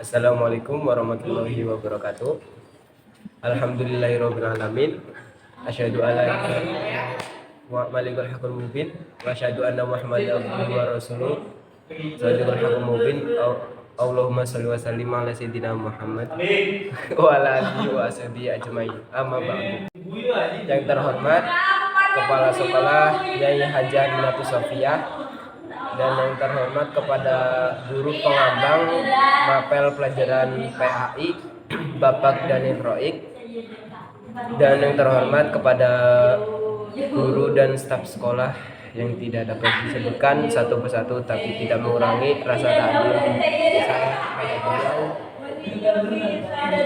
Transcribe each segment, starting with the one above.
Assalamualaikum warahmatullahi wabarakatuh. Alhamdulillahirabbil alamin. Asyhadu alla ilaha illallah wa malikul haqqul mubin wa asyhadu anna Muhammadan abduhu wa rasuluh. Shadiqul haqqul mubin. Allahumma shalli wa sallim ala sayyidina Muhammad wa ala alihi wa ashabihi ajmain. Amma ba'du. Yang terhormat Kepala Sekolah Yai Hajah Dinatus Sofiyah dan yang terhormat kepada guru pengambang mapel pelajaran PAI Bapak Daniel Roik, dan yang terhormat kepada guru dan staf sekolah yang tidak dapat disebutkan satu persatu tapi tidak mengurangi rasa takjub saya kepada beliau.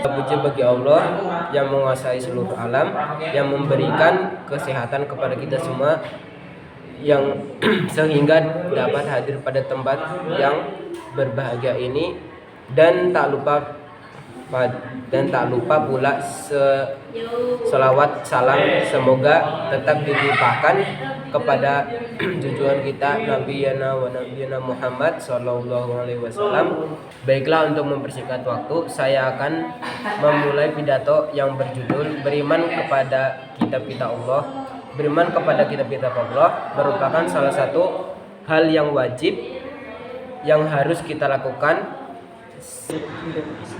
Puji bagi Allah yang menguasai seluruh alam, yang memberikan kesehatan kepada kita semua, yang sehingga dapat hadir pada tempat yang berbahagia ini, dan tak lupa pula selawat salam semoga tetap dilimpahkan kepada junjungan kita Nabi Muhammad Sallallahu Alaihi Wasallam. Baiklah, untuk mempersingkat waktu, saya akan memulai pidato yang berjudul Beriman kepada Kitab-Kitab Allah. Beriman kepada Kitab-Kitab Allah merupakan salah satu hal yang wajib yang harus kita lakukan.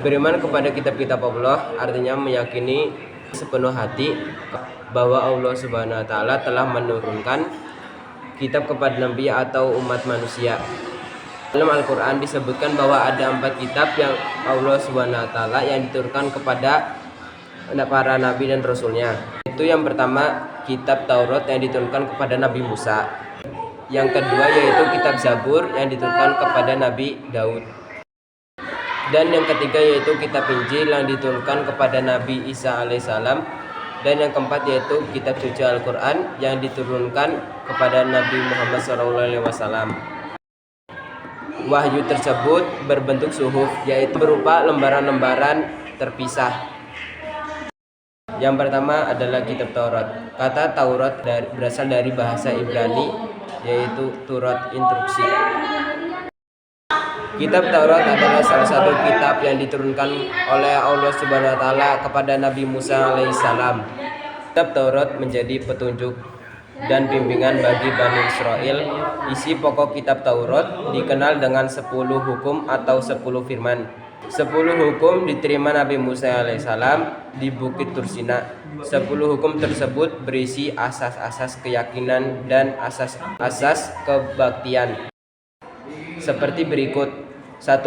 Beriman kepada Kitab-Kitab Allah artinya meyakini sepenuh hati bahwa Allah Subhanahu wa taala telah menurunkan kitab kepada nabi atau umat manusia. Dalam Al-Qur'an disebutkan bahwa ada 4 kitab yang Allah Subhanahu wa taala yang diturunkan kepada para nabi dan rasulnya. Itu yang pertama, kitab Taurat yang diturunkan kepada Nabi Musa. Yang kedua yaitu kitab Zabur yang diturunkan kepada Nabi Daud. Dan yang ketiga yaitu kitab Injil yang diturunkan kepada Nabi Isa alaihissalam. Dan yang keempat yaitu kitab suci Al-Quran yang diturunkan kepada Nabi Muhammad SAW. Wahyu tersebut berbentuk suhuf, yaitu berupa lembaran-lembaran terpisah. Yang pertama adalah kitab Taurat. Kata Taurat berasal dari bahasa Ibrani, yaitu Turat, instruksi. Kitab Taurat adalah salah satu kitab yang diturunkan oleh Allah Subhanahu wa taala kepada Nabi Musa alaihissalam. Kitab Taurat menjadi petunjuk dan bimbingan bagi Bani Israel. Isi pokok kitab Taurat dikenal dengan 10 hukum atau 10 firman. 10 hukum diterima Nabi Musa alaihissalam di Bukit Tursina. 10 hukum tersebut berisi asas-asas keyakinan dan asas-asas kebaktian seperti berikut. 1.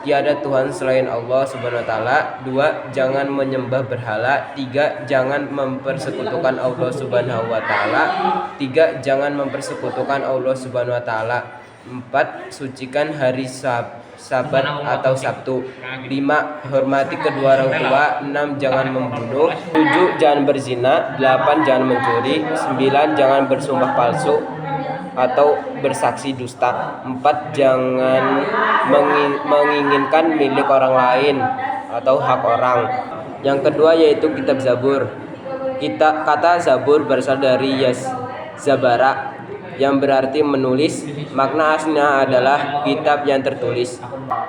Tiada Tuhan selain Allah Subhanahu wa taala. 2. Jangan menyembah berhala. 3. Jangan mempersekutukan Allah Subhanahu wa taala. 3. Jangan mempersekutukan Allah Subhanahu wa taala. 4. Sucikan hari Sabat atau Sabtu. 5. Hormati kedua orang tua. 6. Jangan membunuh. 7. Jangan berzina. 8. Jangan mencuri. 9. Jangan bersumpah palsu atau bersaksi dusta. 4. Jangan menginginkan milik orang lain atau hak orang. Yang kedua yaitu kitab Zabur. Kata Zabur berasal dari Zabara yang berarti menulis. Makna aslinya adalah kitab yang tertulis.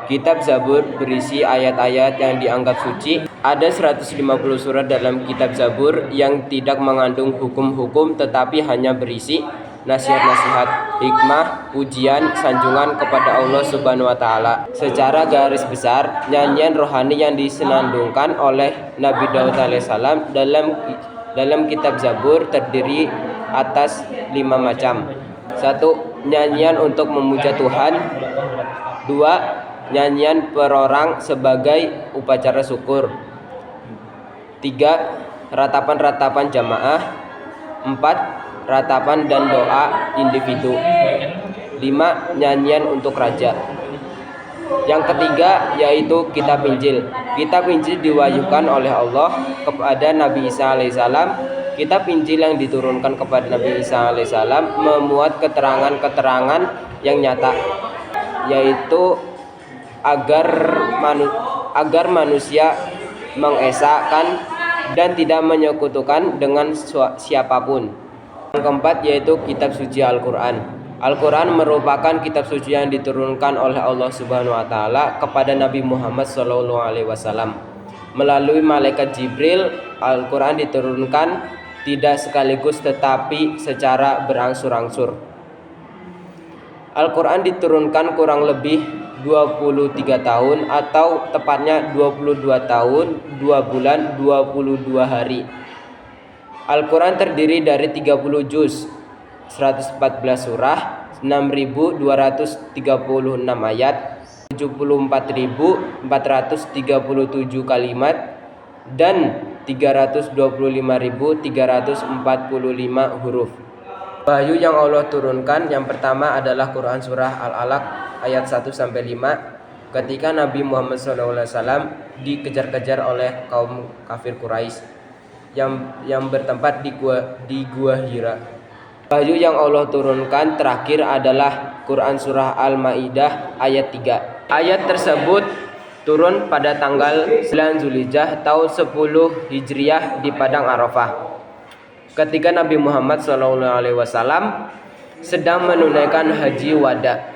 Kitab Zabur berisi ayat-ayat yang dianggap suci. Ada 150 surat dalam kitab Zabur yang tidak mengandung hukum-hukum tetapi hanya berisi nasihat-nasihat, hikmah, pujian, sanjungan kepada Allah Subhanahu wa taala. Secara garis besar, nyanyian rohani yang disenandungkan oleh Nabi Daud alaihissalam dalam kitab Zabur terdiri atas 5 macam. 1. Nyanyian untuk memuja Tuhan. 2. Nyanyian perorang sebagai upacara syukur. 3. Ratapan-ratapan jamaah. 4. Ratapan dan doa individu. 5. Nyanyian untuk raja. Yang ketiga yaitu kitab Injil. Kitab Injil diwahyukan oleh Allah kepada Nabi Isa alaihissalam. Kitab Injil yang diturunkan kepada Nabi Isa alaihissalam memuat keterangan-keterangan yang nyata, yaitu agar manusia mengesahkan dan tidak menyekutukan dengan siapapun. Yang keempat yaitu kitab suci Al-Quran. Al-Quran merupakan kitab suci yang diturunkan oleh Allah Subhanahu wa Ta'ala kepada Nabi Muhammad SAW. Melalui malaikat Jibril, Al-Quran diturunkan tidak sekaligus tetapi secara berangsur-angsur. Al-Quran diturunkan kurang lebih 23 tahun atau tepatnya 22 tahun, 2 bulan, 22 hari. Al-Quran terdiri dari 30 juz, 114 surah, 6.236 ayat, 74.437 kalimat, dan 325.345 huruf. Wahyu yang Allah turunkan yang pertama adalah Quran surah Al-Alaq ayat 1-5 ketika Nabi Muhammad SAW dikejar-kejar oleh kaum kafir Quraisy yang bertempat di gua Hira. Wahyu yang Allah turunkan terakhir adalah Quran surah Al-Maidah ayat 3. Ayat tersebut turun pada tanggal 9 Zulhijjah tahun 10 Hijriah di Padang Arafah, ketika Nabi Muhammad SAW sedang menunaikan haji wada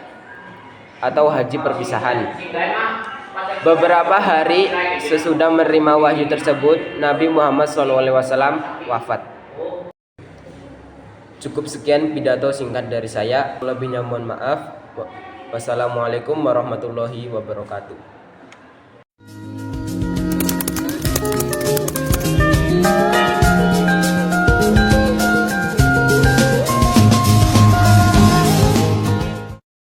atau haji perpisahan. Beberapa hari sesudah menerima wahyu tersebut, Nabi Muhammad SAW wafat. Cukup sekian pidato singkat dari saya. Lebihnya mohon maaf. Wassalamualaikum warahmatullahi wabarakatuh.